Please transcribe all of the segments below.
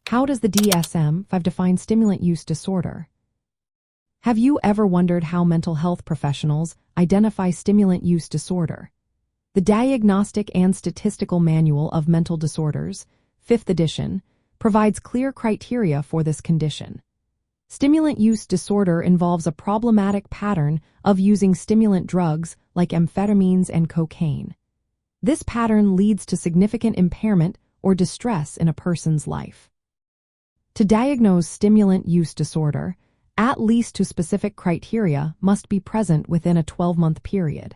How does the DSM-5 define stimulant use disorder? Have you ever wondered how mental health professionals identify stimulant use disorder? The Diagnostic and Statistical Manual of Mental Disorders, 5th edition, provides clear criteria for this condition. Stimulant use disorder involves a problematic pattern of using stimulant drugs like amphetamines and cocaine. This pattern leads to significant impairment or distress in a person's life. To diagnose stimulant use disorder, at least two specific criteria must be present within a 12-month period.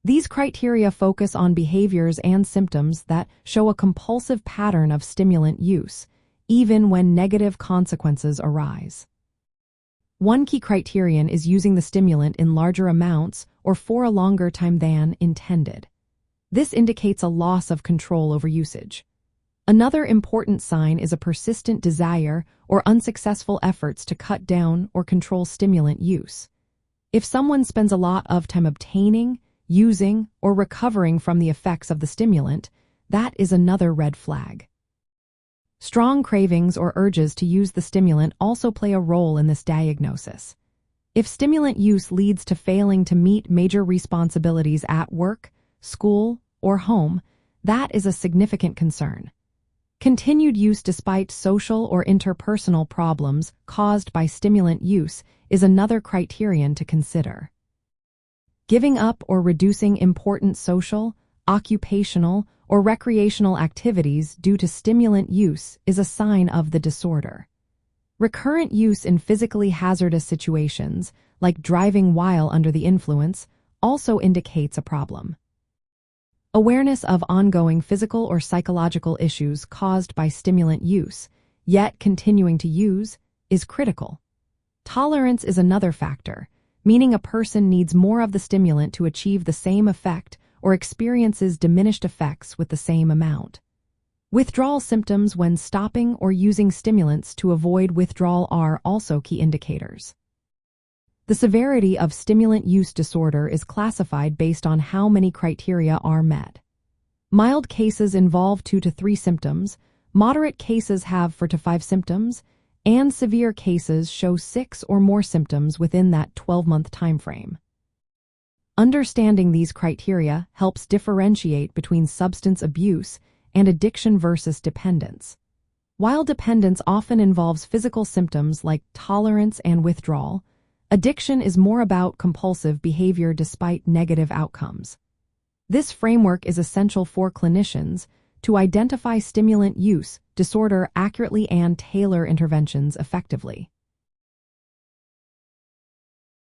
These criteria focus on behaviors and symptoms that show a compulsive pattern of stimulant use, even when negative consequences arise. One key criterion is using the stimulant in larger amounts or for a longer time than intended. This indicates a loss of control over usage. Another important sign is a persistent desire or unsuccessful efforts to cut down or control stimulant use. If someone spends a lot of time obtaining, using, or recovering from the effects of the stimulant, that is another red flag. Strong cravings or urges to use the stimulant also play a role in this diagnosis. If stimulant use leads to failing to meet major responsibilities at work, school, or home, that is a significant concern. Continued use despite social or interpersonal problems caused by stimulant use is another criterion to consider. Giving up or reducing important social, occupational, or recreational activities due to stimulant use is a sign of the disorder. Recurrent use in physically hazardous situations, like driving while under the influence, also indicates a problem. Awareness of ongoing physical or psychological issues caused by stimulant use, yet continuing to use, is critical. Tolerance is another factor, meaning a person needs more of the stimulant to achieve the same effect or experiences diminished effects with the same amount. Withdrawal symptoms when stopping or using stimulants to avoid withdrawal are also key indicators. The severity of stimulant use disorder is classified based on how many criteria are met. Mild cases involve 2 to 3 symptoms, moderate cases have 4 to 5 symptoms, and severe cases show 6 or more symptoms within that 12-month timeframe. Understanding these criteria helps differentiate between substance abuse and addiction versus dependence. While dependence often involves physical symptoms like tolerance and withdrawal, addiction is more about compulsive behavior despite negative outcomes. This framework is essential for clinicians to identify stimulant use disorder accurately and tailor interventions effectively.